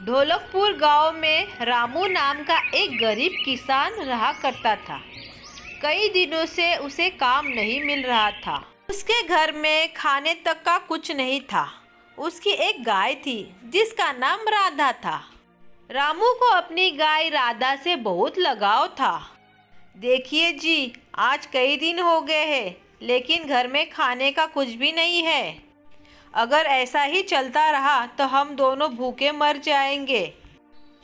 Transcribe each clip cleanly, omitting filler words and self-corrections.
ढोलकपुर गांव में रामू नाम का एक गरीब किसान रहा करता था। कई दिनों से उसे काम नहीं मिल रहा था। उसके घर में खाने तक का कुछ नहीं था। उसकी एक गाय थी जिसका नाम राधा था। रामू को अपनी गाय राधा से बहुत लगाव था। देखिए जी, आज कई दिन हो गए हैं लेकिन घर में खाने का कुछ भी नहीं है। अगर ऐसा ही चलता रहा तो हम दोनों भूखे मर जाएंगे।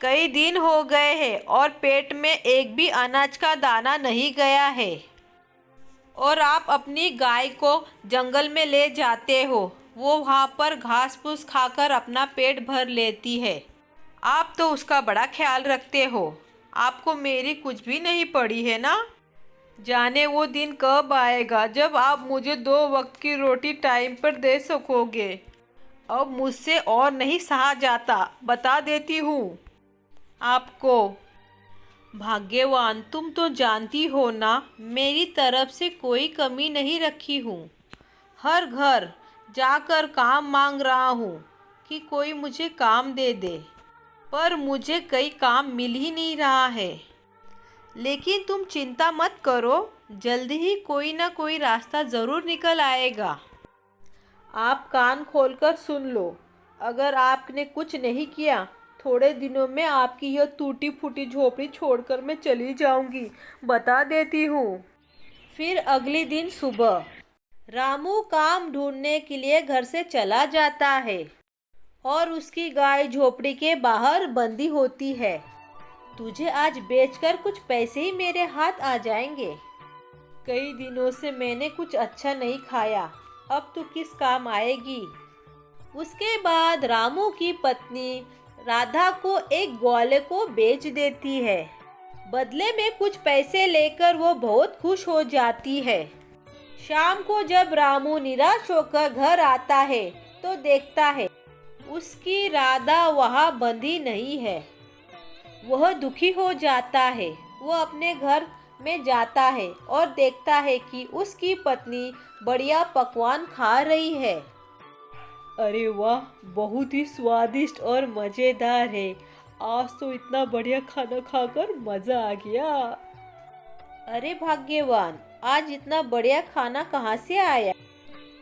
कई दिन हो गए हैं और पेट में एक भी अनाज का दाना नहीं गया है। और आप अपनी गाय को जंगल में ले जाते हो, वो वहाँ पर घास फूस खाकर अपना पेट भर लेती है। आप तो उसका बड़ा ख्याल रखते हो। आपको मेरी कुछ भी नहीं पड़ी है ना। जाने वो दिन कब आएगा जब आप मुझे 2 वक्त की रोटी टाइम पर दे सकोगे। अब मुझसे और नहीं सहा जाता, बता देती हूँ आपको। भाग्यवान, तुम तो जानती हो ना, मेरी तरफ से कोई कमी नहीं रखी हूँ। हर घर जाकर काम मांग रहा हूँ कि कोई मुझे काम दे दे, पर मुझे कई काम मिल ही नहीं रहा है। लेकिन तुम चिंता मत करो, जल्दी ही कोई ना कोई रास्ता ज़रूर निकल आएगा। आप कान खोलकर सुन लो। अगर आपने कुछ नहीं किया, थोड़े दिनों में आपकी यह टूटी फूटी झोपड़ी छोड़कर मैं चली जाऊंगी, बता देती हूँ। फिर अगले दिन सुबह रामू काम ढूंढने के लिए घर से चला जाता है और उसकी गाय झोपड़ी के बाहर बंधी होती है। तुझे आज बेचकर कुछ पैसे ही मेरे हाथ आ जाएंगे। कई दिनों से मैंने कुछ अच्छा नहीं खाया, अब तू किस काम आएगी। उसके बाद रामू की पत्नी राधा को एक ग्वाले को बेच देती है। बदले में कुछ पैसे लेकर वो बहुत खुश हो जाती है। शाम को जब रामू निराश होकर घर आता है तो देखता है उसकी राधा वहाँ बंधी नहीं है। वह दुखी हो जाता है। वो अपने घर में जाता है और देखता है कि उसकी पत्नी बढ़िया पकवान खा रही है। अरे वाह, बहुत ही स्वादिष्ट और मज़ेदार है। आज तो इतना बढ़िया खाना खाकर मज़ा आ गया। अरे भाग्यवान, आज इतना बढ़िया खाना कहाँ से आया?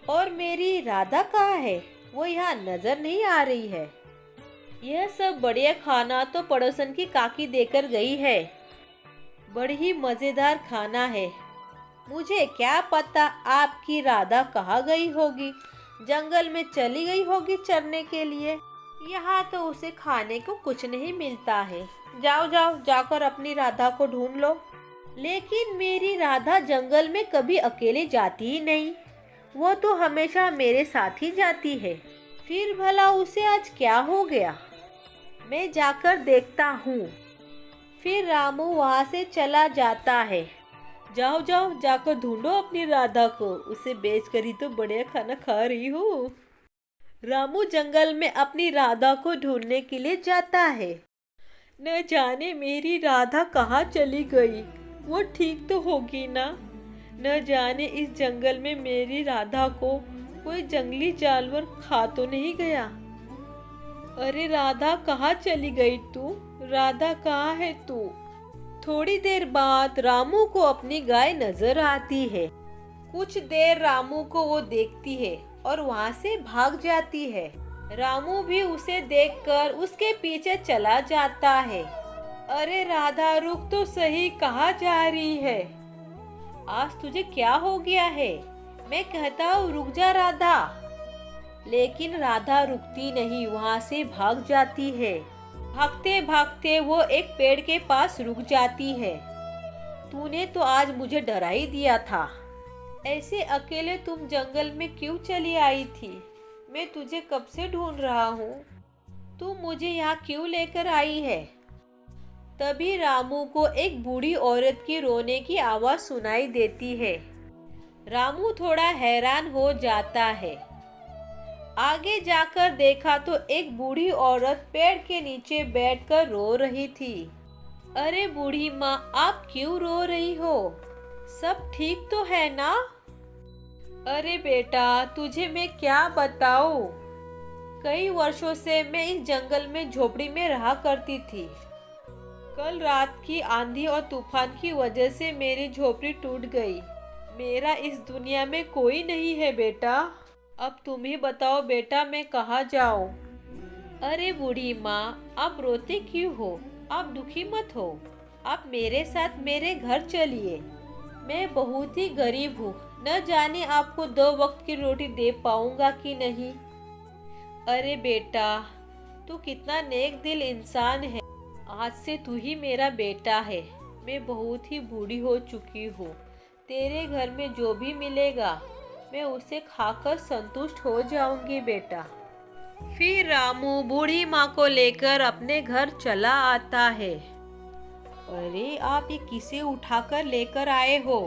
और मेरी राधा कहाँ है? वो यहाँ नज़र नहीं आ रही है। यह सब बढ़िया खाना तो पड़ोसन की काकी देकर गई है। बड़ी ही मज़ेदार खाना है। मुझे क्या पता आपकी राधा कहाँ गई होगी। जंगल में चली गई होगी चरने के लिए। यहाँ तो उसे खाने को कुछ नहीं मिलता है। जाओ जाओ, जाकर अपनी राधा को ढूंढ लो। लेकिन मेरी राधा जंगल में कभी अकेले जाती ही नहीं। वो तो हमेशा मेरे साथ ही जाती है। फिर भला उसे आज क्या हो गया? मैं जाकर देखता हूँ। फिर रामू वहाँ से चला जाता है। जाओ जाओ, जाकर ढूंढो अपनी राधा को। उसे बेचकर ही तो बढ़िया खाना खा रही हो। रामू जंगल में अपनी राधा को ढूंढने के लिए जाता है। न जाने मेरी राधा कहाँ चली गई। वो ठीक तो होगी ना? न जाने इस जंगल में मेरी राधा को कोई जंगली जानवर खा तो नहीं गया। अरे राधा, कहाँ चली गई तू? राधा कहाँ है तू? थोड़ी देर बाद रामू को अपनी गाय नजर आती है। कुछ देर रामू को वो देखती है और वहाँ से भाग जाती है। रामू भी उसे देखकर उसके पीछे चला जाता है। अरे राधा, रुक तो सही, कहाँ जा रही है? आज तुझे क्या हो गया है? मैं कहता हूँ रुक जा राधा। लेकिन राधा रुकती नहीं, वहाँ से भाग जाती है। भागते भागते वो एक पेड़ के पास रुक जाती है। तूने तो आज मुझे डरा ही दिया था। ऐसे अकेले तुम जंगल में क्यों चली आई थी? मैं तुझे कब से ढूंढ रहा हूँ। तू मुझे यहाँ क्यों लेकर आई है? तभी रामू को एक बूढ़ी औरत की रोने की आवाज़ सुनाई देती है। रामू थोड़ा हैरान हो जाता है। आगे जाकर देखा तो एक बूढ़ी औरत पेड़ के नीचे बैठकर रो रही थी। अरे बूढ़ी माँ, आप क्यों रो रही हो? सब ठीक तो है ना? अरे बेटा, तुझे मैं क्या बताऊँ? कई वर्षों से मैं इस जंगल में झोपड़ी में रहा करती थी। कल रात की आंधी और तूफान की वजह से मेरी झोपड़ी टूट गई। मेरा इस दुनिया में कोई नहीं है बेटा। अब तुम ही बताओ बेटा, मैं कहाँ जाऊँ? अरे बूढ़ी माँ, आप रोते क्यों हो? आप दुखी मत हो। आप मेरे साथ मेरे घर चलिए। मैं बहुत ही गरीब हूँ, न जाने आपको 2 वक्त की रोटी दे पाऊंगा कि नहीं। अरे बेटा, तू कितना नेक दिल इंसान है। आज से तू ही मेरा बेटा है। मैं बहुत ही बूढ़ी हो चुकी हूँ। तेरे घर में जो भी मिलेगा मैं उसे खाकर संतुष्ट हो जाऊंगी बेटा। फिर रामू बूढ़ी माँ को लेकर अपने घर चला आता है। अरे आप ये किसे उठाकर लेकर आए हो?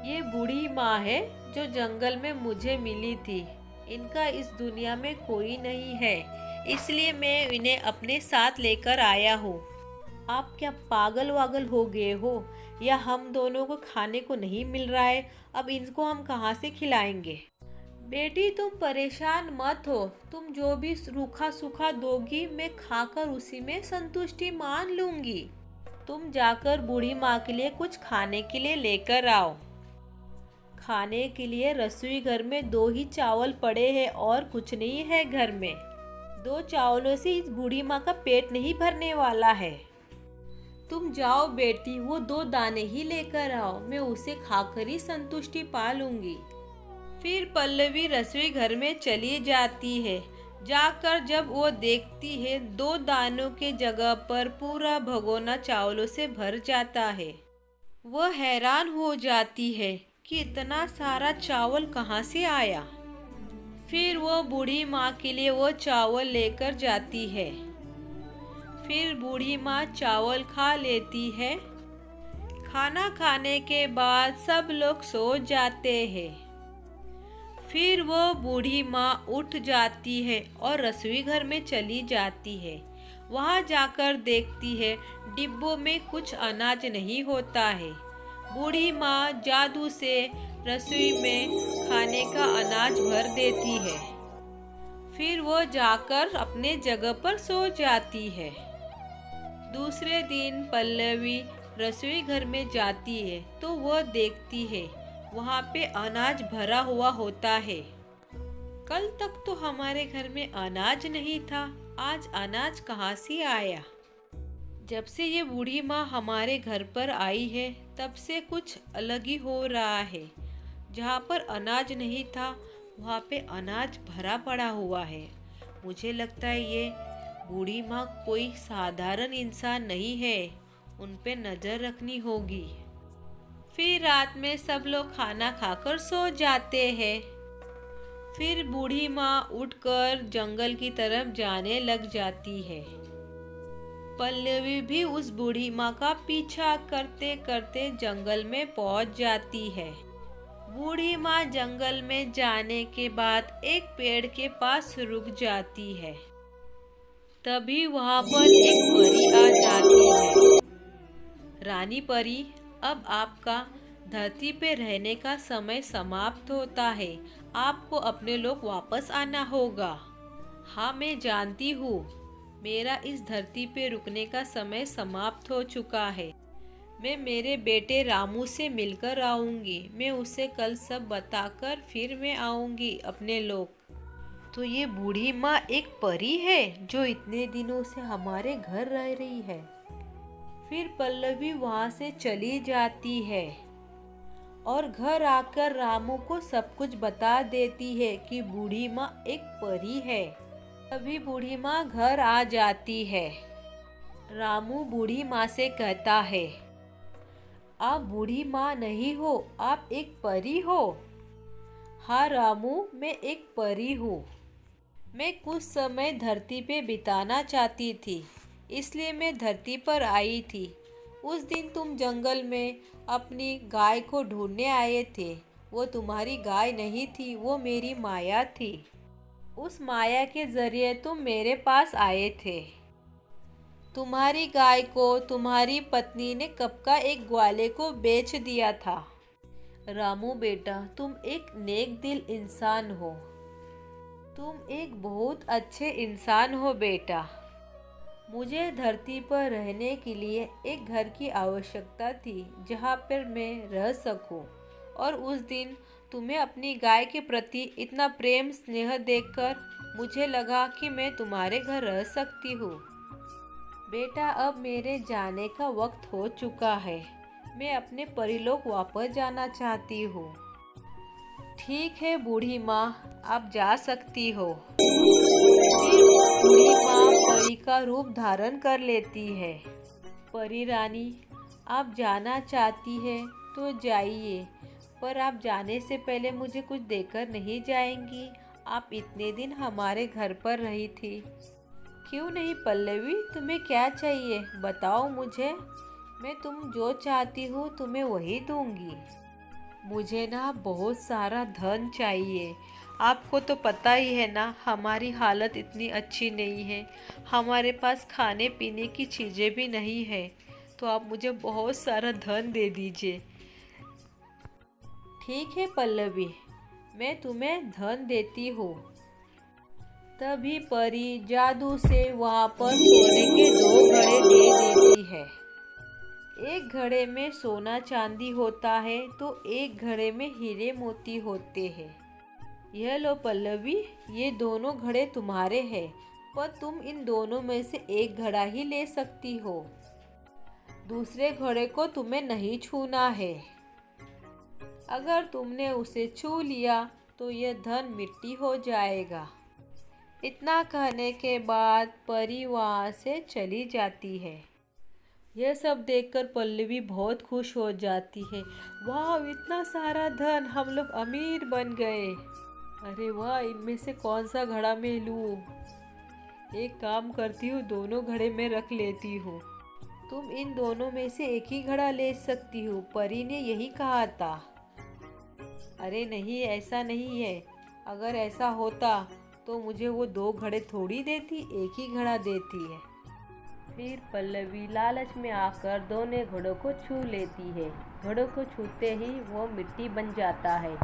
ये बूढ़ी माँ है जो जंगल में मुझे मिली थी। इनका इस दुनिया में कोई नहीं है, इसलिए मैं इन्हें अपने साथ लेकर आया हूँ। आप क्या पागल वागल हो गए हो? या हम दोनों को खाने को नहीं मिल रहा है, अब इनको हम कहाँ से खिलाएंगे? बेटी तुम परेशान मत हो। तुम जो भी रूखा सूखा दोगी मैं खाकर उसी में संतुष्टि मान लूंगी। तुम जाकर बूढ़ी माँ के लिए कुछ खाने के लिए लेकर आओ। खाने के लिए रसोई घर में 2 ही चावल पड़े हैं और कुछ नहीं है घर में। 2 चावलों से इस बूढ़ी माँ का पेट नहीं भरने वाला है। तुम जाओ बेटी, वो 2 दाने ही लेकर आओ, मैं उसे खाकर ही संतुष्टि पा लूंगी। फिर पल्लवी रसोई घर में चली जाती है। जाकर जब वो देखती है 2 दानों के जगह पर पूरा भगोना चावलों से भर जाता है। वह हैरान हो जाती है कि इतना सारा चावल कहाँ से आया। फिर वो बूढ़ी माँ के लिए वो चावल लेकर जाती है। फिर बूढ़ी माँ चावल खा लेती है। खाना खाने के बाद सब लोग सो जाते हैं। फिर वो बूढ़ी माँ उठ जाती है और रसोई घर में चली जाती है। वहाँ जाकर देखती है डिब्बों में कुछ अनाज नहीं होता है। बूढ़ी माँ जादू से रसोई में खाने का अनाज भर देती है। फिर वो जाकर अपने जगह पर सो जाती है। दूसरे दिन पल्लवी रसोई घर में जाती है तो वह देखती है वहाँ पे अनाज भरा हुआ होता है। कल तक तो हमारे घर में अनाज नहीं था, आज अनाज कहाँ से आया? जब से ये बूढ़ी माँ हमारे घर पर आई है तब से कुछ अलग ही हो रहा है। जहाँ पर अनाज नहीं था वहाँ पे अनाज भरा पड़ा हुआ है। मुझे लगता है ये बूढ़ी माँ कोई साधारण इंसान नहीं है, उन पे नज़र रखनी होगी। फिर रात में सब लोग खाना खाकर सो जाते हैं। फिर बूढ़ी माँ उठकर जंगल की तरफ जाने लग जाती है। पल्लवी भी उस बूढ़ी माँ का पीछा करते करते जंगल में पहुंच जाती है। बूढ़ी माँ जंगल में जाने के बाद एक पेड़ के पास रुक जाती है। तभी वहां पर एक परी आ जाती है। रानी परी, अब आपका धरती पे रहने का समय समाप्त होता है। आपको अपने लोग वापस आना होगा। हाँ, मैं जानती हूँ मेरा इस धरती पे रुकने का समय समाप्त हो चुका है। मैं मेरे बेटे रामू से मिलकर आऊँगी। मैं उसे कल सब बताकर फिर मैं आऊँगी अपने लोग। तो ये बूढ़ी माँ एक परी है जो इतने दिनों से हमारे घर रह रही है। फिर पल्लवी वहाँ से चली जाती है और घर आकर रामू को सब कुछ बता देती है कि बूढ़ी माँ एक परी है। तभी बूढ़ी माँ घर आ जाती है। रामू बूढ़ी माँ से कहता है, आप बूढ़ी माँ नहीं हो, आप एक परी हो। हाँ रामू, मैं एक परी हूँ। मैं कुछ समय धरती पे बिताना चाहती थी, इसलिए मैं धरती पर आई थी। उस दिन तुम जंगल में अपनी गाय को ढूंढने आए थे। वो तुम्हारी गाय नहीं थी, वो मेरी माया थी। उस माया के जरिए तुम मेरे पास आए थे। तुम्हारी गाय को तुम्हारी पत्नी ने कब का एक ग्वाले को बेच दिया था। रामू बेटा, तुम एक नेक दिल इंसान हो। तुम एक बहुत अच्छे इंसान हो बेटा। मुझे धरती पर रहने के लिए एक घर की आवश्यकता थी जहाँ पर मैं रह सकूं। और उस दिन तुम्हें अपनी गाय के प्रति इतना प्रेम स्नेह देखकर मुझे लगा कि मैं तुम्हारे घर रह सकती हूँ। बेटा, अब मेरे जाने का वक्त हो चुका है। मैं अपने परिलोक वापस जाना चाहती हूँ। ठीक है बूढ़ी माँ, आप जा सकती हो। फिर बूढ़ी माँ परी का रूप धारण कर लेती है। परी रानी, आप जाना चाहती है तो जाइए, पर आप जाने से पहले मुझे कुछ देकर नहीं जाएंगी। आप इतने दिन हमारे घर पर रही थी। क्यों नहीं पल्लवी, तुम्हें क्या चाहिए बताओ मुझे। मैं तुम जो चाहती हो तुम्हें वही दूंगी। मुझे ना बहुत सारा धन चाहिए। आपको तो पता ही है ना, हमारी हालत इतनी अच्छी नहीं है। हमारे पास खाने पीने की चीज़ें भी नहीं है। तो आप मुझे बहुत सारा धन दे दीजिए। ठीक है पल्लवी, मैं तुम्हें धन देती हूँ। तभी परी जादू से वहाँ पर सोने के 2 घड़े दे देती है। एक घड़े में सोना चांदी होता है तो एक घड़े में हीरे मोती होते हैं। यह लो पल्लवी, ये दोनों घड़े तुम्हारे हैं, पर तुम इन दोनों में से एक घड़ा ही ले सकती हो। दूसरे घड़े को तुम्हें नहीं छूना है। अगर तुमने उसे छू लिया तो यह धन मिट्टी हो जाएगा। इतना कहने के बाद परी वहाँ से चली जाती है। यह सब देखकर पल्लवी बहुत खुश हो जाती है। वाह, इतना सारा धन, हम लोग अमीर बन गए। अरे वाह, इनमें से कौन सा घड़ा मैं लूँ। एक काम करती हूँ, दोनों घड़े में रख लेती हूँ। तुम इन दोनों में से एक ही घड़ा ले सकती हो, परी ने यही कहा था। अरे नहीं, ऐसा नहीं है। अगर ऐसा होता तो मुझे वो 2 घड़े थोड़ी देती, एक ही घड़ा देती है। फिर पल्लवी लालच में आकर दोनों घड़ों को छू लेती है। घड़ों को छूते ही वो मिट्टी बन जाता है।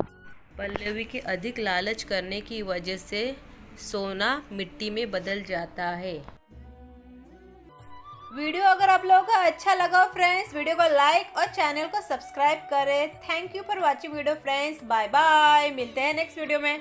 पल्लवी के अधिक लालच करने की वजह से सोना मिट्टी में बदल जाता है। वीडियो अगर आप लोगों का अच्छा लगा फ्रेंड्स, वीडियो को लाइक और चैनल को सब्सक्राइब करें। Thank you for watching video friends. Bye bye, मिलते हैं नेक्स्ट वीडियो में।